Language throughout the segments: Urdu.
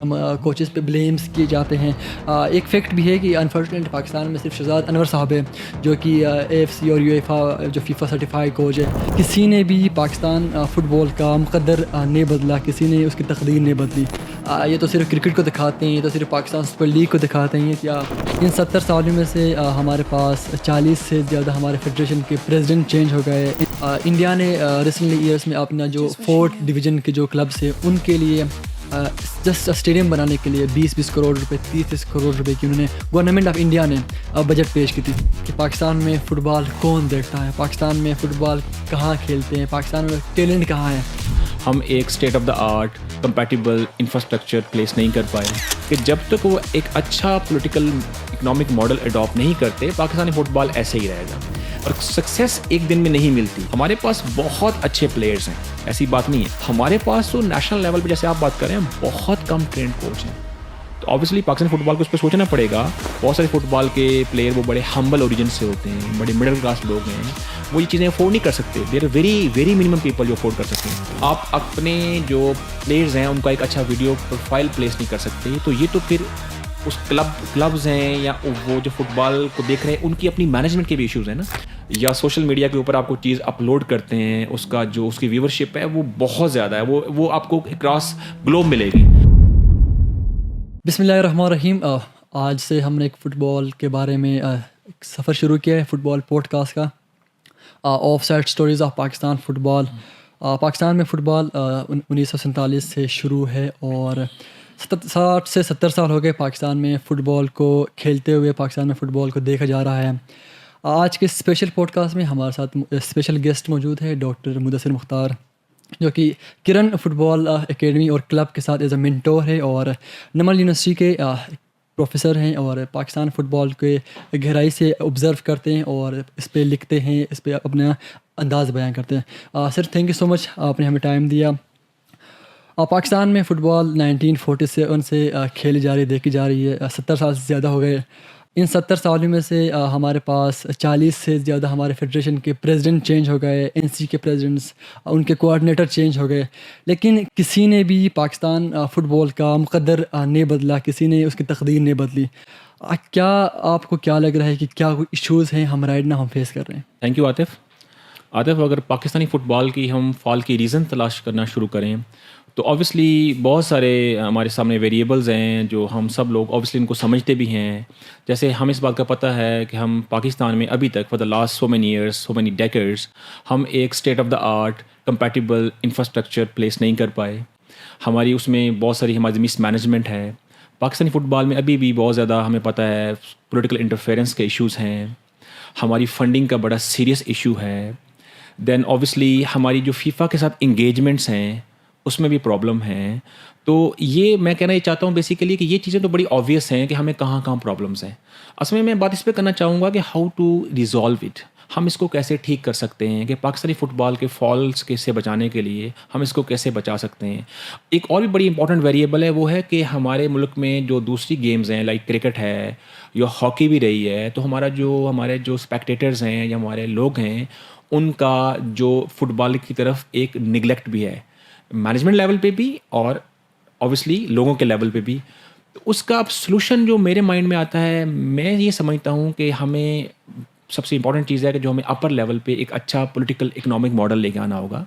کوچز پہ بلیمس کیے جاتے ہیں۔ ایک فیکٹ بھی ہے کہ انفارچونیٹلی پاکستان میں صرف شہزاد انور صاحب ہے جو کہ AFC اور UEFA جو فیفا سرٹیفائی کوچ ہے۔ کسی نے بھی پاکستان فٹ بال کا مقدر نہیں بدلا، کسی نے اس کی تقدیر نہیں بدلی۔ یہ تو صرف کرکٹ کو دکھاتے ہیں، یہ تو صرف پاکستان سپر لیگ کو دکھاتے ہیں کیا ان 70 سالوں میں سے ہمارے پاس 40 سے زیادہ ہمارے فیڈریشن کے پریزیڈنٹ چینج ہو گئے۔ انڈیا نے ریسنٹلی ایئرس میں اپنا جو 4th ڈویژن کے جو کلبس ہیں ان کے لیے جسٹ اسٹیڈیم بنانے کے لیے 20 کروڑ روپے 30 کروڑ روپے کی انہوں نے گورنمنٹ آف انڈیا نے بجٹ پیش کی تھی کہ پاکستان میں فٹ بال کون دیکھتا ہے، پاکستان میں فٹ بال کہاں کھیلتے ہیں، پاکستان میں ٹیلنٹ کہاں ہے۔ ہم ایک state of the art compatible infrastructure place نہیں کر پائے کہ جب تک وہ ایک اچھا پولیٹیکل اکنامک ماڈل اڈاپٹ نہیں کرتے پاکستانی فٹ بال ایسے ہی رہے گا اور سکسیس ایک دن میں نہیں ملتی۔ ہمارے پاس بہت اچھے پلیئرز ہیں، ایسی بات نہیں ہے۔ ہمارے پاس تو نیشنل لیول پہ جیسے آپ بات کر رہے ہیں بہت کم ٹرینڈ کوچ ہیں، تو آبویسلی پاکستانی فٹ بال کو اس پہ سوچنا پڑے گا۔ بہت سارے فٹ بال کے پلیئر وہ بڑے ہمبل اوریجن سے ہوتے ہیں، بڑے مڈل کلاس لوگ ہیں، وہ یہ چیزیں افورڈ نہیں کر سکتے۔ There are very very minimum people جو افورڈ کر سکتے ہیں۔ آپ اپنے جو پلیئرز ہیں ان کا ایک اچھا ویڈیو پروفائل پلیس نہیں کر سکتے، تو یہ تو پھر اس کلبز ہیں یا وہ جو فٹ بال کو دیکھ رہے ہیں ان کی اپنی مینجمنٹ کے بھی ایشوز ہیں نا، یا سوشل میڈیا کے اوپر آپ کو چیز اپلوڈ کرتے ہیں، اس کا جو اس کی ویورشپ ہے وہ بہت زیادہ ہے، وہ آپ کو اکراس گلوب ملے گی۔ بسم اللہ الرحمن الرحیم۔ آج سے ہم نے ایک فٹ بال کے بارے میں ایک سفر شروع کیا ہے، فٹ بال پوڈ کاسٹ کا، offside stories of Pakistan football. Pakistan میں فٹ بال 1947 سے شروع ہے اور 60 سے 70 سال ہو گئے پاکستان میں فٹ بال کو کھیلتے ہوئے، پاکستان میں فٹ بال کو دیکھا جا رہا ہے۔ آج کے اسپیشل پوڈ کاسٹ میں ہمارے ساتھ اسپیشل گیسٹ موجود ہے ڈاکٹر مدثر مختار، جو کہ کرن فٹ بال اکیڈمی اور کلب کے ساتھ ایز اے مینٹور ہے اور نمل یونیورسٹی کے پروفیسر ہیں اور پاکستان فٹ بال کے گہرائی سے آبزرو کرتے ہیں اور اس پہ لکھتے ہیں، اس پہ اپنا انداز بیان کرتے ہیں۔ سر تھینک یو سو مچ، آپ نے ہمیں ٹائم دیا۔ پاکستان میں فٹ بال 1947 سے کھیلی جا رہی، دیکھی جا رہی ہے، 70 سال سے زیادہ ہو گئے۔ ان 70 سالوں میں سے ہمارے پاس 40 سے زیادہ ہمارے فیڈریشن کے پریزیڈنٹ چینج ہو گئے، NC کے پریزیڈنٹس، ان کے کوآرڈینیٹر چینج ہو گئے، لیکن کسی نے بھی پاکستان فٹ بال کا مقدر نہیں بدلا، کسی نے اس کی تقدیر نہیں بدلی۔ کیا آپ کو کیا لگ رہا ہے کہ کیا کوئی ایشوز ہیں ہم رائٹ ناؤ ہم فیس کر رہے ہیں؟ Thank you Atif. اگر پاکستانی فٹ بال کی ہم فال کی ریزن تلاش کرنا شروع کریں تو آبویسلی بہت سارے ہمارے سامنے ویریبلز ہیں جو ہم سب لوگ آبویسلی ان کو سمجھتے بھی ہیں۔ جیسے ہم اس بات کا پتہ ہے کہ ہم پاکستان میں ابھی تک for the last so many years, so many decades ہم ایک state of the art compatible infrastructure place نہیں کر پائے۔ ہماری اس میں بہت ساری ہماری مس مینجمنٹ ہے۔ پاکستانی فٹ بال میں ابھی بھی بہت زیادہ ہمیں پتہ ہے پولیٹیکل انٹرفیئرنس کے ایشوز ہیں، ہماری فنڈنگ کا بڑا سیریس ایشو ہے۔ دین آبویسلی ہماری جو فیفا کے ساتھ انگیجمنٹس ہیں اس میں بھی پرابلم ہیں۔ تو یہ میں کہنا یہ چاہتا ہوں بیسیکلی کہ یہ چیزیں تو بڑی آبویس ہیں کہ ہمیں کہاں کہاں پرابلمس ہیں۔ اصل میں بات اس پہ کرنا چاہوں گا کہ ہاؤ ٹو ریزالو اٹ، ہم اس کو کیسے ٹھیک کر سکتے ہیں کہ پاکستانی فٹ بال کے فالس کے سے بچانے کے لیے ہم اس کو کیسے بچا سکتے ہیں۔ ایک اور بھی بڑی امپورٹنٹ ویریبل ہے، وہ ہے کہ ہمارے ملک میں جو دوسری گیمز ہیں لائک کرکٹ ہے یا ہاکی بھی رہی ہے، تو ہمارے جو اسپیکٹیٹرز ہیں یا ہمارے لوگ ہیں ان کا جو فٹ بال کی طرف ایک نگلیکٹ بھی ہے، مینجمنٹ لیول پہ بھی اور اوبیسلی لوگوں کے لیول پہ بھی۔ تو اس کا اب سلوشن جو میرے مائنڈ میں آتا ہے، میں یہ سمجھتا ہوں کہ ہمیں سب سے امپورٹنٹ چیز ہے کہ جو ہمیں اپر لیول پہ ایک اچھا پولیٹیکل اکنامک ماڈل لے کے آنا ہوگا،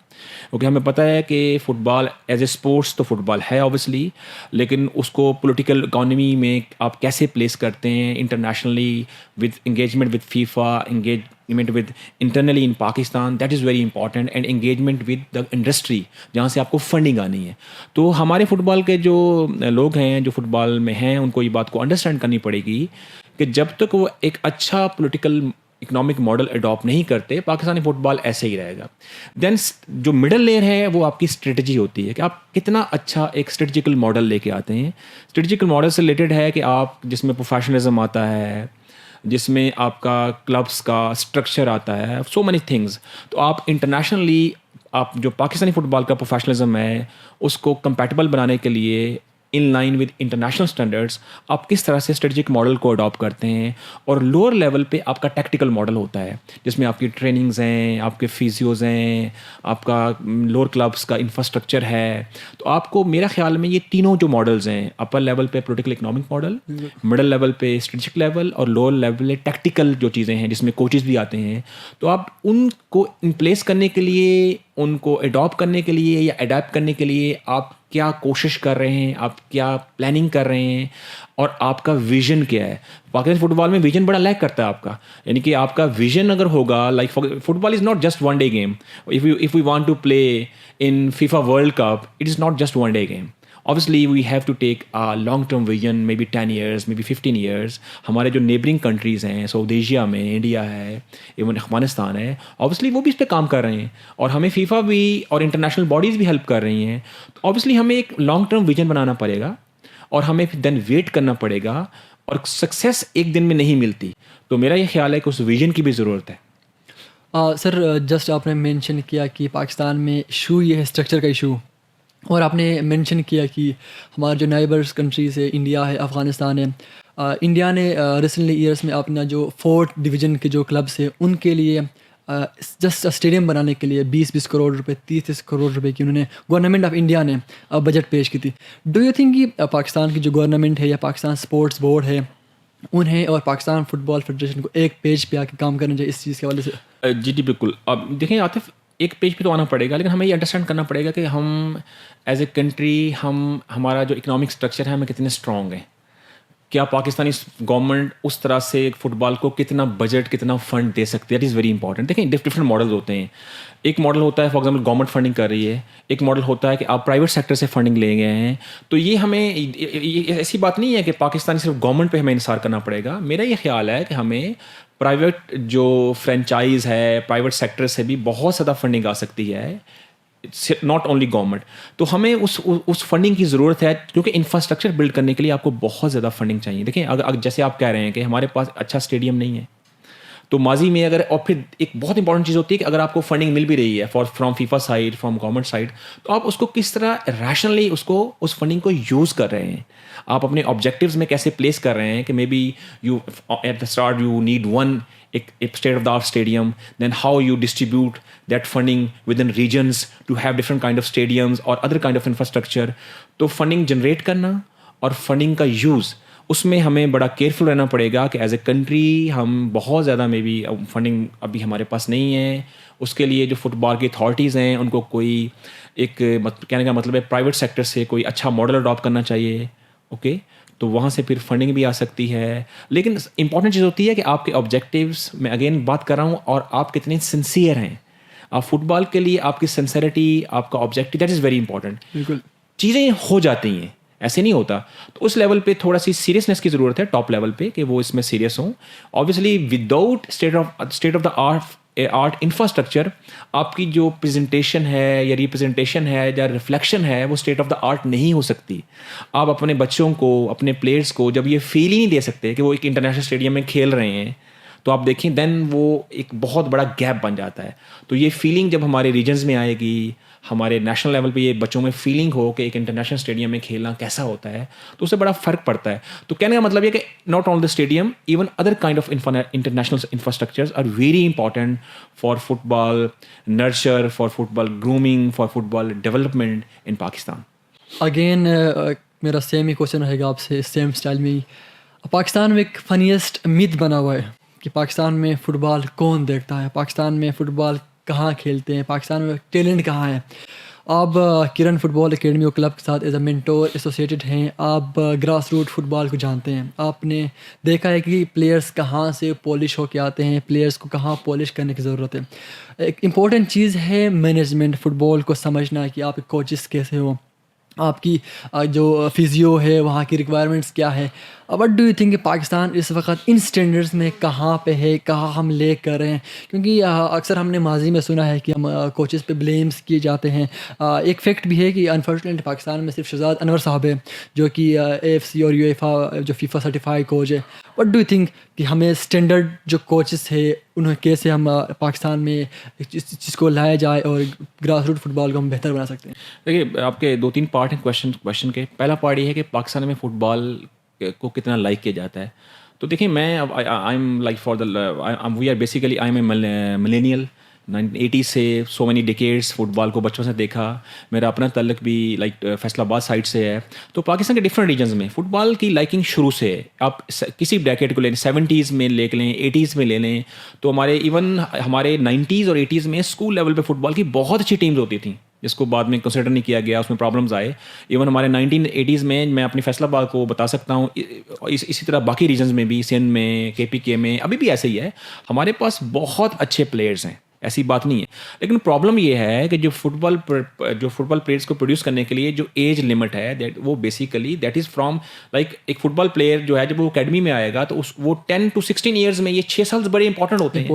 کیونکہ ہمیں پتہ ہے کہ football as a sports تو فٹ بال ہے اوبیسلی، لیکن اس کو پولیٹیکل اکانومی میں آپ کیسے پلیس کرتے ہیں internationally with engagement with FIFA, engagement with internally in Pakistan, that is very important, and engagement with the industry جہاں سے آپ کو فنڈنگ آنی ہے۔ تو ہمارے فٹ بال کے جو لوگ ہیں جو فٹ بال میں ہیں ان کو یہ بات کو انڈرسٹینڈ کرنی پڑے گی کہ جب تک وہ ایک اچھا پولیٹیکل اکنامک ماڈل اڈاپٹ نہیں کرتے پاکستانی فٹ بال ایسے ہی رہے گا۔ دین جو مڈل لیئر ہے وہ آپ کی اسٹریٹجی ہوتی ہے کہ آپ کتنا اچھا ایک اسٹریٹجیکل ماڈل لے کے آتے ہیں۔ اسٹریٹجیکل ماڈل سے ریلیٹڈ ہے کہ آپ جس میں پروفیشنلزم آتا ہے، جس میں آپ کا کلبس کا اسٹرکچر آتا ہے، سو مینی تھنگز۔ تو آپ انٹرنیشنلی آپ جو پاکستانی فٹ بال کا پروفیشنلزم ہے اس کو کمپیٹیبل بنانے کے لیے in line with international standards آپ کس طرح سے اسٹریٹجک ماڈل کو اڈاپٹ کرتے ہیں. اور لوور لیول پہ آپ کا ٹیکٹیکل ماڈل ہوتا ہے جس میں آپ کی ٹریننگز ہیں, آپ کے فیزیوز ہیں, آپ کا لوور کلبس کا انفراسٹرکچر ہے. تو آپ کو میرا خیال میں یہ تینوں جو ماڈلز ہیں, اپر لیول پہ political economic model, middle level پہ اسٹریٹجک لیول, اور لوور لیول پہ ٹیکٹیکل جو چیزیں ہیں جس میں کوچز بھی آتے ہیں, تو آپ ان کو ان پلیس کرنے کے لیے, ان کو اڈاپٹ کرنے کے لیے یا اڈیپٹ کرنے کے لیے آپ کیا کوشش کر رہے ہیں, آپ کیا پلاننگ کر رہے ہیں, اور آپ کا ویژن کیا ہے. پاکستان فٹ بال میں ویژن بڑا لیک کرتا ہے آپ کا, یعنی کہ آپ کا ویژن اگر ہوگا, like football is not just one day game. If we want to play in FIFA world cup, it is not just one day game. Obviously we have to take a long term vision, maybe 10 years, maybe 15 years. ہمارے جو نیبرنگ کنٹریز ہیں, سعودی ایشیا میں انڈیا ہے, ایون افغانستان ہے, obviously وہ بھی اس پہ کام کر رہے ہیں, اور ہمیں فیفا بھی اور انٹرنیشنل باڈیز بھی ہیلپ کر رہی ہیں. تو obviously ہمیں ایک لانگ ٹرم ویژن بنانا پڑے گا, اور ہمیں دین ویٹ کرنا پڑے گا, اور سکسیس ایک دن میں نہیں ملتی. تو میرا یہ خیال ہے کہ اس ویژن کی بھی ضرورت ہے. سر جسٹ آپ نے مینشن کیا کہ پاکستان میں ایشو یہ ہے اسٹرکچر کا ایشو, اور آپ نے مینشن کیا کہ ہمارے جو نائبرس کنٹریز ہے, انڈیا ہے, افغانستان ہے. انڈیا نے ریسنٹلی ایئرس میں اپنا جو 4th ڈویژن کے جو کلبس ہیں ان کے لیے جسٹ اسٹیڈیم بنانے کے لیے 20 کروڑ روپے, 30 کروڑ روپے کی انہوں نے گورنمنٹ آف انڈیا نے بجٹ پیش کی تھی. ڈو یو تھنک کہ پاکستان کی جو گورنمنٹ ہے یا پاکستان اسپورٹس بورڈ ہے, انہیں اور پاکستان فٹ بال فیڈریشن کو ایک پیج پہ آ کے کام کرنا چاہیے اس چیز کے حوالے سے؟ جی بالکل. اب دیکھیں عاطف, ایک پیج پہ تو آنا پڑے گا, لیکن ہمیں یہ انڈرسٹینڈ کرنا پڑے گا کہ ہم ایز اے کنٹری, ہمارا جو اکنامک اسٹرکچر ہے ہمیں کتنے اسٹرانگ ہیں. کیا پاکستانی گورنمنٹ اس طرح سے فٹ بال کو کتنا بجٹ, کتنا فنڈ دے سکتی ہے, دیٹ از ویری امپورٹنٹ. دیکھیں ڈفرینٹ ماڈلز ہوتے ہیں. ایک ماڈل ہوتا ہے فار ایگزامپل گورنمنٹ فنڈنگ کر رہی ہے, ایک ماڈل ہوتا ہے کہ آپ پرائیویٹ سیکٹر سے فنڈنگ لے گئے ہیں. تو یہ ہمیں ایسی بات نہیں ہے کہ پاکستانی صرف گورنمنٹ پہ ہمیں انحصار کرنا پڑے گا. میرا یہ خیال ہے کہ ہمیں پرائیویٹ جو فرینچائز ہے, پرائیویٹ سیکٹر سے بھی بہت زیادہ فنڈنگ آ سکتی ہے, ناٹ اونلی گورنمنٹ. تو ہمیں اس فنڈنگ کی ضرورت ہے, کیونکہ انفراسٹرکچر بلڈ کرنے کے لیے آپ کو بہت زیادہ فنڈنگ چاہیے. دیکھیں اگر جیسے آپ کہہ رہے ہیں کہ ہمارے پاس اچھا اسٹیڈیم نہیں ہے, تو ماضی میں اگر, اور پھر ایک بہت امپورٹنٹ چیز ہوتی ہے کہ اگر آپ کو فنڈنگ مل بھی رہی ہے from FIFA side, from government side, تو آپ اس کو کس طرح ریشنلی اس فنڈنگ کو یوز کر رہے ہیں, آپ اپنے آبجیکٹیوز میں کیسے پلیس کر رہے ہیں. کہ maybe you at the start you need one state of the art stadium, then how you distribute that funding within regions to have different kind of stadiums اور ادر کائنڈ آف انفراسٹرکچر. تو فنڈنگ جنریٹ کرنا اور فنڈنگ کا یوز, اس میں ہمیں بڑا کیئرفل رہنا پڑے گا کہ ایز اے کنٹری ہم بہت زیادہ مے بی فنڈنگ ابھی ہمارے پاس نہیں ہے. اس کے لیے جو فٹ بال کی اتھارٹیز ہیں ان کو کوئی ایک کہنے کا مطلب ہے پرائیویٹ سیکٹر سے کوئی اچھا ماڈل اڈاپٹ کرنا چاہیے. اوکے, تو وہاں سے پھر فنڈنگ بھی آ سکتی ہے. لیکن امپورٹنٹ چیز ہوتی ہے کہ آپ کے آبجیکٹیوز, میں اگین بات کر رہا ہوں, اور آپ کتنے سنسیئر ہیں. آپ فٹ بال کے لیے آپ کی سنسیئرٹی, آپ کا objective, that is very important. بالکل چیزیں ہو جاتی ہیں, ایسے نہیں ہوتا. تو اس لیول پہ تھوڑا سی سیریسنیس کی ضرورت ہے, ٹاپ لیول پہ, کہ وہ اس میں سیریس ہوں. Obviously without state of the art infrastructure, آپ کی جو پریزنٹیشن ہے یا ریپرزنٹیشن ہے یا ریفلیکشن ہے وہ اسٹیٹ آف دا آرٹ نہیں ہو سکتی. آپ اپنے بچوں کو, اپنے پلیئرس کو جب یہ فیل ہی نہیں دے سکتے کہ وہ ایک انٹرنیشنل اسٹیڈیم میں کھیل رہے ہیں, تو آپ دیکھیں دین وہ ایک بہت بڑا گیپ بن جاتا ہے. تو یہ فیلنگ جب ہمارے ریجنز میں آئے گی, ہمارے نیشنل لیول پہ یہ بچوں میں فیلنگ ہو کہ ایک انٹرنیشنل اسٹیڈیم میں کھیلنا کیسا ہوتا ہے, تو اس سے بڑا فرق پڑتا ہے. تو کہنے کا مطلب یہ کہ not only the stadium, even other kind of international infrastructures are very important for football nurture, for football grooming, for football development in Pakistan. Again میرا سیم ہی کوشچن رہے گا آپ سے, سیم اسٹائل میں ہی. پاکستان میں ایک فنیسٹ میتھ بنا ہوا ہے کہ پاکستان میں فٹ بال کون دیکھتا ہے, پاکستان میں فٹ بال کہاں کھیلتے ہیں, پاکستان میں ٹیلنٹ کہاں ہے. آپ کرن فٹ بال اکیڈمی اور کلب کے ساتھ ایز اے مینٹور ایسوسیٹڈ ہیں, آپ گراس روٹ فٹ بال کو جانتے ہیں, آپ نے دیکھا ہے کہ پلیئرس کہاں سے پالش ہو کے آتے ہیں, پلیئرس کو کہاں پالش کرنے کی ضرورت ہے. ایک امپورٹنٹ چیز ہے مینجمنٹ, فٹ بال کو سمجھنا کہ آپ کے کوچز کیسے ہو, آپ کی جو فزیو ہے وہاں کی ریکوائرمنٹس کیا ہے. وٹ ڈو یو تھنک کہ پاکستان اس وقت ان اسٹینڈرڈس میں کہاں پہ ہے, کہاں ہم لے کر رہے ہیں؟ کیونکہ اکثر ہم نے ماضی میں سنا ہے کہ ہم کوچز پہ بلیمس کیے جاتے ہیں. ایک فیکٹ بھی ہے کہ انفارچونیٹلی پاکستان میں صرف شہزاد انور صاحب ہے جو کہ AFC اور UEFA جو فیفا سرٹیفائی کوچ ہے, وٹ ڈو یو تھنک کہ ہمیں اسٹینڈرڈ جو کوچز تھے انہیں کیسے ہم پاکستان میں اس چیز کو لایا جائے اور گراس روٹ فٹ بال کو ہم بہتر بنا سکتے ہیں؟ دیکھیے آپ کے 2-3 پارٹ ہیں کوشچن کے. پہلا پارٹ یہ ہے کہ پاکستان میں فٹ بال کو کتنا لائک کیا جاتا ہے. تو دیکھیں میں I am like for we are basically I am a millennial. 1980 سے so many decades football کو بچپن سے دیکھا. میرا اپنا تعلق بھی لائک فیصل آباد سائڈ سے ہے. تو پاکستان کے ڈفرینٹ ریجنز میں فٹ بال کی لائکنگ شروع سے ہے. آپ کسی ڈیکیڈ کو لیں 70s میں لے لیں 80s میں لے لیں تو ہمارے ایون ہمارے 90s اور 80s میں اسکول لیول پہ فٹ بال کی بہت اچھی ٹیمز ہوتی تھیں جس کو بعد میں کنسیڈر نہیں کیا گیا, اس میں پرابلمز آئے. ایون ہمارے 1980s میں اپنی فیصل آباد کو بتا سکتا ہوں, اسی طرح باقی ریجنز میں بھی سندھ میں KPK میں ابھی بھی ایسے ہی ہے. ہمارے پاس بہت اچھے پلیئرز ہیں, ایسی بات نہیں ہے. لیکن پرابلم یہ ہے کہ جو فٹ بال پلیئرس کو پروڈیوس کرنے کے لیے جو ایج لمٹ ہے وہ basically that is from like ایک فٹ بال پلیئر جو ہے جب وہ اکیڈمی میں آئے گا تو وہ 10 to 16 ایئرز میں, یہ 6 سال بڑے امپورٹنٹ ہوتے ہیں.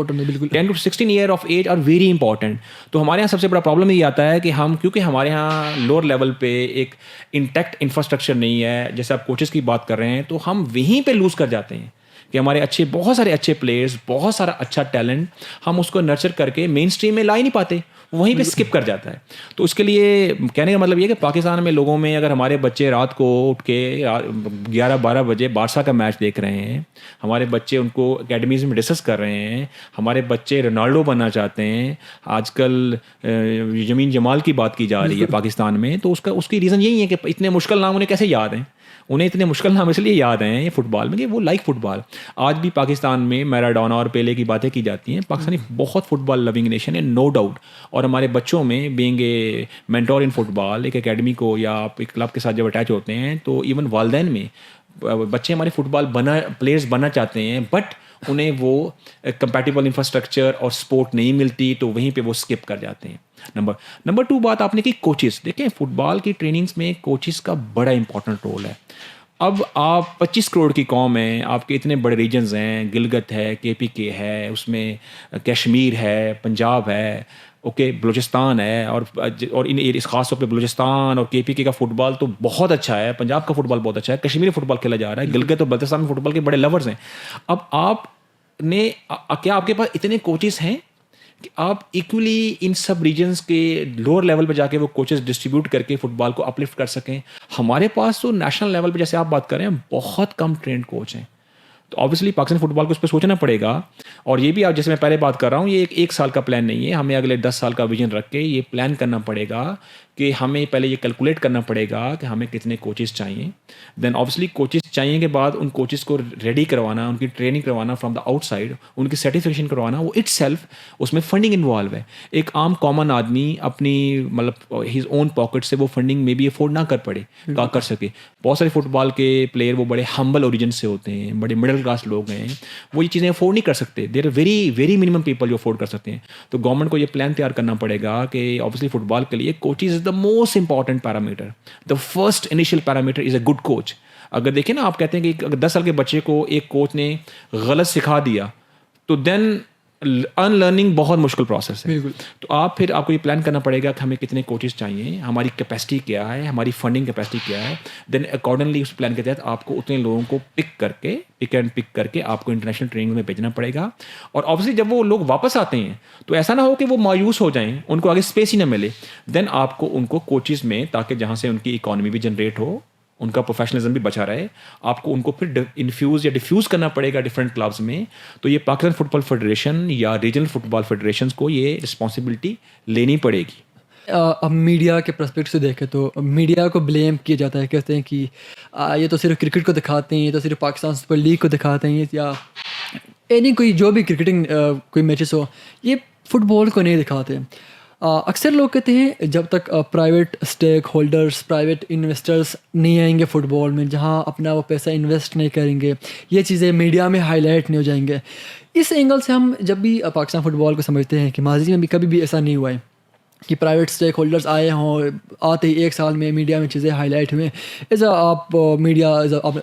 10 to 16 year of age are very important. تو ہمارے یہاں سب سے بڑا پرابلم یہ آتا ہے کہ کیونکہ ہمارے یہاں لوور لیول پہ ایک انٹیکٹ انفراسٹرکچر نہیں ہے, جیسے آپ کوچز کی بات کر رہے ہیں, تو ہم وہیں پہ لوز کر جاتے ہیں کہ ہمارے بہت سارے اچھے پلیئرز, بہت سارا اچھا ٹیلنٹ ہم اس کو نرچر کر کے مین اسٹریم میں لا ہی نہیں پاتے, وہیں پہ اسکپ کر جاتا ہے. تو اس کے لیے کہنے کا مطلب یہ کہ پاکستان میں لوگوں میں اگر ہمارے بچے رات کو اٹھ کے 11-12 بجے بارسا کا میچ دیکھ رہے ہیں, ہمارے بچے ان کو اکیڈمیز میں ڈسکس کر رہے ہیں, ہمارے بچے رونالڈو بننا چاہتے ہیں, آج کل یمین جمال کی بات کی جا رہی ہے پاکستان میں, تو اس کی ریزن یہی ہے کہ اتنے مشکل نام انہیں کیسے یاد ہیں. انہیں اتنے مشکل نام اس لیے یاد ہیں یہ فٹ بال میں کہ وہ لائک فٹ بال. آج بھی پاکستان میں میراڈونا اور پیلے کی باتیں کی جاتی ہیں. پاکستانی بہت فٹ بال لونگ نیشن ہے, نو ڈاؤٹ. اور ہمارے بچوں میں being a mentor in football, ایک اکیڈمی کو یا آپ ایک کلب کے ساتھ جب اٹیچ ہوتے ہیں تو ایون والدین میں بچے ہمارے فٹ بال پلیئرز بننا چاہتے ہیں, بٹ انہیں وہ کمپیٹیبل انفراسٹرکچر اور سپورٹ نہیں ملتی, تو وہیں پہ وہ اسکپ کر جاتے ہیں. نمبر 2 بات آپ نے کی کوچز. دیکھیں فٹ بال کی ٹریننگس میں کوچز کا بڑا امپورٹنٹ رول ہے. اب آپ 25 کروڑ کی قوم ہے, آپ کے اتنے بڑے ریجنز ہیں, گلگت ہے, KPK ہے, اس میں کشمیر ہے, پنجاب ہے, اوکے, بلوچستان ہے, اور اس خاص طور پہ بلوچستان اور KPK کا فٹ بال تو بہت اچھا ہے, پنجاب کا فٹ بال بہت اچھا ہے, کشمیری فٹ بال کھیلا جا رہا ہے, گلگت اور بلتستان میں فٹ بال کے بڑے لورز ہیں. اب کیا آپ کے پاس اتنے کوچز ہیں کہ آپ ایکولی ان سب ریجنز کے لوور لیول پہ جا کے وہ کوچز ڈسٹریبیوٹ کر کے فٹ بال کو اپلفٹ کر سکیں؟ ہمارے پاس تو نیشنل لیول پہ جیسے آپ بات کر رہے ہیں بہت کم ٹرینڈ کوچ ہیں. تو آبویسلی پاکستان فٹ بال کو اس پہ سوچنا پڑے گا. اور یہ بھی آپ جیسے میں پہلے بات کر رہا ہوں, یہ ایک سال کا پلان نہیں ہے, ہمیں اگلے 10 سال کا ویژن رکھ کے یہ پلان کرنا پڑے گا کہ ہمیں پہلے یہ کیلکولیٹ کرنا پڑے گا کہ ہمیں کتنے کوچز چاہیے. دین آبویسلی کوچز چاہیے کے بعد ان کوچز کو ریڈی کروانا, ان کی ٹریننگ کروانا فرام دا آؤٹ سائڈ, ان کی سرٹیفکیشن کروانا, وہ اٹ سیلف اس میں فنڈنگ انوالو ہے. ایک عام کامن آدمی اپنی مطلب ہز اون پاکٹ سے وہ فنڈنگ میں بھی افورڈ نہ کر سکے. بہت سارے فٹ بال کے پلیئر وہ بڑے ہمبل اوریجن سے ہوتے ہیں, بڑے مڈل کلاس لوگ ہیں, وہ یہ چیزیں افورڈ نہیں کر سکتے. There are very very minimum people جو افورڈ کر سکتے ہیں. تو گورنمنٹ کو یہ پلان تیار کرنا پڑے گا کہ آبویسلی فٹ بال کے لیے coaches is the most important parameter. The first initial parameter is a good coach. اگر دیکھیں نا, آپ کہتے ہیں کہ اگر 10 سال کے بچے کو ایک کوچ نے غلط سکھا دیا تو دین ان لرننگ بہت مشکل پروسیس ہے. تو آپ کو یہ پلان کرنا پڑے گا کہ ہمیں کتنے کوچز چاہیے, ہماری کیپیسٹی کیا ہے, ہماری فنڈنگ کیپیسٹی کیا ہے. دین اکارڈنگلی اس پلان کے تحت آپ کو اتنے لوگوں کو پک کر کے آپ کو انٹرنیشنل ٹریننگ میں بھیجنا پڑے گا. اور آبویسلی جب وہ لوگ واپس آتے ہیں تو ایسا نہ ہو کہ وہ مایوس ہو جائیں, ان کو آگے اسپیس ہی نہ ملے. دین آپ کو ان کو کوچز میں, تاکہ جہاں سے ان کی اکانومی بھی جنریٹ ہو, ان کا پروفیشنلزم بھی بچا رہے, آپ کو ان کو پھر انفیوز یا ڈیفیوز کرنا پڑے گا ڈفرینٹ کلبز میں. تو یہ پاکستان فٹ بال فیڈریشن یا ریجنل فٹ بال فیڈریشنز کو یہ رسپانسبلٹی لینی پڑے گی. اب میڈیا کے پرسپیکٹ سے دیکھیں تو میڈیا کو بلیم کیا جاتا ہے, کہتے ہیں کہ یہ تو صرف کرکٹ کو دکھاتے ہیں, یہ تو صرف پاکستان سپر لیگ کو دکھاتے ہیں, یا اینی کوئی جو بھی کرکٹنگ کوئی میچز ہو, یہ فٹ بال کو نہیں دکھاتے. اکثر لوگ کہتے ہیں جب تک private stack holders, private investors نہیں آئیں گے فٹ بال میں, جہاں اپنا وہ پیسہ انویسٹ نہیں کریں گے, یہ چیزیں میڈیا میں ہائی لائٹ نہیں ہو جائیں گے. اس اینگل سے ہم جب بھی پاکستان فٹ بال کو سمجھتے ہیں کہ ماضی میں بھی کبھی بھی ایسا نہیں ہوا ہے کہ پرائیویٹ اسٹیک ہولڈرس آئے ہوں, آتے ہی 1 سال میں میڈیا میں چیزیں ہائی لائٹ ہوئیں. ایز اے آپ میڈیا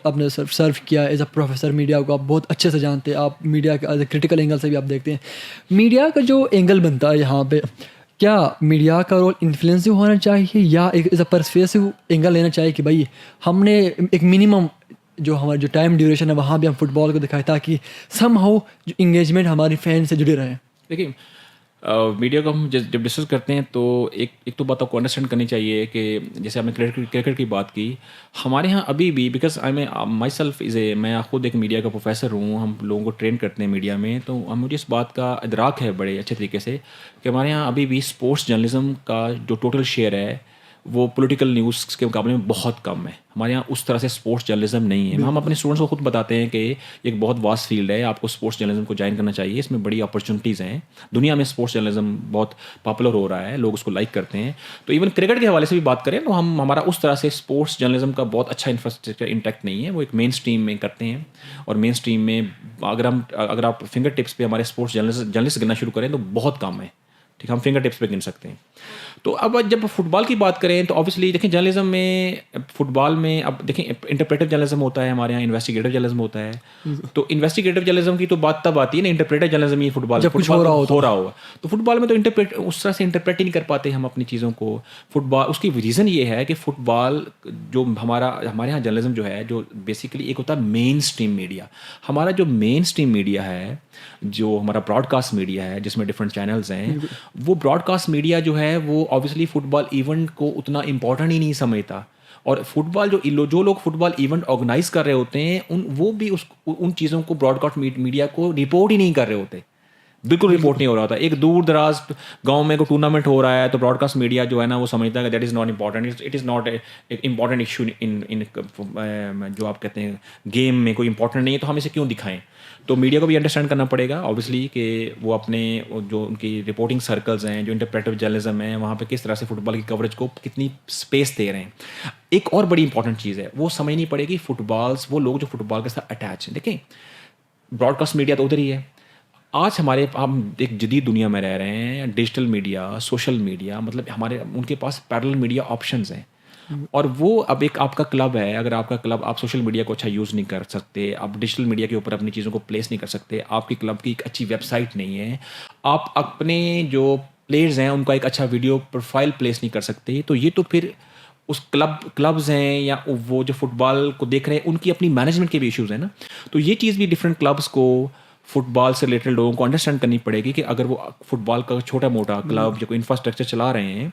آپ نے سرو کیا, ایز اے پروفیسر میڈیا کو آپ بہت اچھے سے جانتے ہیں, آپ میڈیا کے ایز اے کرٹیکل اینگل سے بھی آپ دیکھتے ہیں. میڈیا کا جو اینگل بنتا ہے یہاں پہ, کیا میڈیا کا رول انفلوئنسو ہونا چاہیے یا ایک ایز اے پرسویسو اینگل لینا چاہیے کہ بھائی ہم نے ایک منیمم جو ہمارا جو ٹائم ڈیوریشن ہے وہاں بھی ہم فٹ بال کو دکھائیں تاکہ سم ہاؤ جو انگیجمنٹ ہماری فین سے جڑے رہیں. دیکھیے میڈیا کو ہم جب ڈسکس کرتے ہیں تو ایک تو بات آپ کو انڈرسٹینڈ کرنی چاہیے کہ جیسے آپ نے کرکٹ کی بات کی, ہمارے یہاں ابھی بھی بیکاز مائی سیلف میں خود ایک میڈیا کا پروفیسر ہوں, ہم لوگوں کو ٹرین کرتے ہیں میڈیا میں, تو مجھے اس بات کا ادراک ہے بڑے اچھے طریقے سے کہ ہمارے یہاں ابھی بھی اسپورٹس جرنلزم کا جو ٹوٹل شیئر ہے وہ پولیٹیکل نیوز کے مقابلے میں بہت کم ہے. ہمارے یہاں اس طرح سے اسپورٹس جرنلزم نہیں ہے. ہم اپنے اسٹوڈنٹس کو خود بتاتے ہیں کہ یہ ایک بہت واسٹ فیلڈ ہے, آپ کو اسپورٹس جرنلزم کو جوائن کرنا چاہیے, اس میں بڑی اپرچونیٹیز ہیں. دنیا میں اسپورٹس جرنلزم بہت پاپولر ہو رہا ہے, لوگ اس کو لائک کرتے ہیں. تو ایون کرکٹ کے حوالے سے بھی بات کریں تو ہمارا اس طرح سے اسپورٹس جرنلزم کا بہت اچھا انفراسٹرکچر انٹیکٹ نہیں ہے. وہ ایک مین اسٹریم میں کرتے ہیں, اور مین اسٹریم میں اگر آپ فنگر ٹپس پہ ہمارے اسپورٹس جرنلسٹ گننا شروع کریں تو بہت کم ہے. ٹھیک, ہم فنگر ٹپس پہ گن سکتے ہیں. تو اب جب فٹ بال کی بات کریں تو آبویسلی دیکھیں جرنلزم میں فٹ بال میں اب دیکھیں انٹرپریٹیو جرنلزم ہوتا ہے ہمارے یہاں, انویسٹیگیٹو جرنلزم ہوتا ہے. تو انویسٹیگیٹو جرنلزم کی تو بات تب آتی ہے نا, انٹرپریٹیو جرنلزم یہ فٹ بال ہو رہا ہوگا. تو فٹ بال میں تو اس طرح سے انٹرپریٹ ہی نہیں کر پاتے ہم اپنی چیزوں کو. فٹ بال اس کی ریزن یہ ہے کہ فٹ بال جو ہمارے یہاں جرنلزم جو ہے جو بیسیکلی ایک ہوتا ہے مین اسٹریم میڈیا. ہمارا جو مین اسٹریم میڈیا ہے, جو ہمارا براڈ کاسٹ میڈیا ہے جس میں ڈفرینٹ چینلز ہیں, وہ براڈ کاسٹ میڈیا جو ہے وہ آبویسلی فٹ بال ایونٹ کو اتنا امپورٹنٹ ہی نہیں سمجھتا. اور فٹ بال جو لوگ فٹ بال ایونٹ آرگنائز کر رہے ہوتے ہیں وہ بھی ان چیزوں کو براڈ کاسٹ میڈیا کو رپورٹ ہی نہیں کر رہے ہوتے. بالکل رپورٹ نہیں ہو رہا ہوتا. ایک دور دراز گاؤں میں کوئی ٹورنامنٹ ہو رہا ہے تو براڈ کاسٹ میڈیا جو ہے نا وہ سمجھتا ہے کہ that is not important, it is not a important issue in جو آپ کہتے ہیں گیم میں کوئی امپورٹنٹ نہیں ہے, تو ہم اسے کیوں دکھائیں. تو میڈیا کو بھی انڈرسٹینڈ کرنا پڑے گا آبویسلی کہ وہ اپنے جو ان کی رپورٹنگ سرکلز ہیں, جو انٹرپریٹیو جرنلزم ہیں, وہاں پہ کس طرح سے فٹ بال کی کوریج کو کتنی اسپیس دے رہے ہیں. ایک اور بڑی امپورٹنٹ چیز ہے وہ سمجھنی پڑے گی, وہ لوگ جو فٹ بال کے ساتھ اٹیچ ہیں. دیکھیں براڈ کاسٹ میڈیا تو ادھر ہی ہے. آج ہم ایک جدید دنیا میں رہ رہے ہیں, ڈیجیٹل میڈیا, سوشل میڈیا, مطلب ان کے پاس پیرلل میڈیا آپشنز ہیں. اور وہ اب ایک آپ کا کلب ہے, اگر آپ کا کلب آپ سوشل میڈیا کو اچھا یوز نہیں کر سکتے, آپ ڈیجیٹل میڈیا کے اوپر اپنی چیزوں کو پلیس نہیں کر سکتے, آپ کی کلب کی ایک اچھی ویب سائٹ نہیں ہے, آپ اپنے جو پلیئرز ہیں ان کا ایک اچھا ویڈیو پروفائل پلیس نہیں کر سکتے, تو یہ تو پھر اس کلبز ہیں یا وہ جو فٹ بال کو دیکھ رہے ہیں ان کی اپنی مینجمنٹ کے بھی ایشوز ہیں نا. تو یہ چیز بھی ڈفرینٹ کلبز کو فٹ بال سے ریلیٹڈ لوگوں کو انڈرسٹینڈ کرنی پڑے گی کہ اگر وہ فٹ بال کا چھوٹا موٹا کلب یا کوئی انفراسٹرکچر چلا رہے ہیں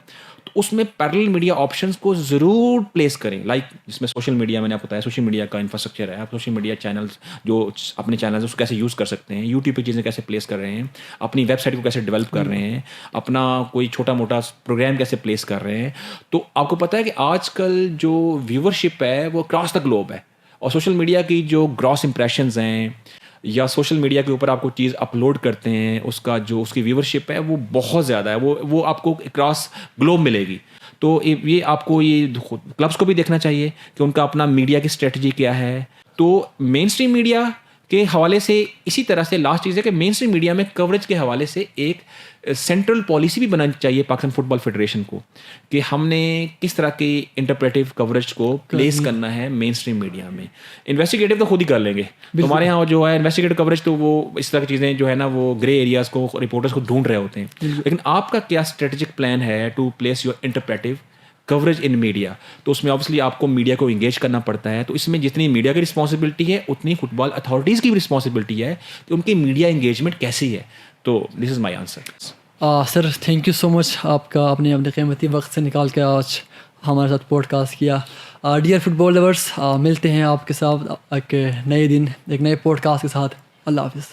تو اس میں پیرلل میڈیا آپشنس کو ضرور پلیس کریں. لائک جس میں سوشل میڈیا, میں نے آپ کو بتایا سوشل میڈیا کا انفراسٹرکچر ہے, آپ سوشل میڈیا چینلز جو اپنے چینلز اس کو کیسے یوز کر سکتے ہیں, یوٹیوب پہ چیزیں کیسے پلیس کر رہے ہیں, اپنی ویب سائٹ کو کیسے ڈیولپ کر رہے ہیں, اپنا کوئی چھوٹا موٹا پروگرام کیسے پلیس کر رہے ہیں. تو آپ کو پتہ ہے کہ آج کل جو ویورشپ ہے وہ اکراس دا گلوب ہے, اور سوشل میڈیا کی جو گراس امپریشنز ہیں یا سوشل میڈیا کے اوپر آپ کو چیز اپلوڈ کرتے ہیں اس کی ویورشپ ہے وہ بہت زیادہ ہے, وہ آپ کو اکراس گلوب ملے گی. تو یہ آپ کو یہ کلبس کو بھی دیکھنا چاہیے کہ ان کا اپنا میڈیا کی اسٹریٹجی کیا ہے. تو مین اسٹریم میڈیا کے حوالے سے اسی طرح سے لاسٹ چیز ہے کہ مین اسٹریم میڈیا میں کوریج کے حوالے سے ایک سینٹرل پالیسی بھی بنانی چاہیے پاکستان فٹ بال فیڈریشن کو کہ ہم نے کس طرح کی انٹرپریٹیو کوریج کو پلیس کرنا ہے مین اسٹریم میڈیا میں. انویسٹیگیٹو تو خود ہی کر لیں گے, ہمارے یہاں جو ہے انویسٹیگیٹو کوریج تو وہ اس طرح کی چیزیں جو ہے نا وہ گرے ایریاز کو رپورٹرز کو ڈھونڈ رہے ہوتے ہیں. لیکن آپ کا کیا اسٹریٹجک پلان ہے to place your interpretive coverage in media? تو اس میں آبویسلی آپ کو میڈیا کو انگیج کرنا پڑتا ہے. تو اس میں جتنی میڈیا کی رسپانسبلٹی ہے اتنی فٹ بال اتھارٹیز کی بھی رسپانسبلٹی ہے کہ ان کی میڈیا انگیجمنٹ کیسی ہے. تو this is my answer. Sir thank you so much, آپ کا اپنے قیمتی وقت سے نکال کے آج ہمارے ساتھ پوڈ کاسٹ کیا. ڈیئر فٹ بال لورس, ملتے ہیں آپ کے ساتھ ایک نئے دن ایک نئے پوڈ کاسٹ کے ساتھ. اللہ حافظ.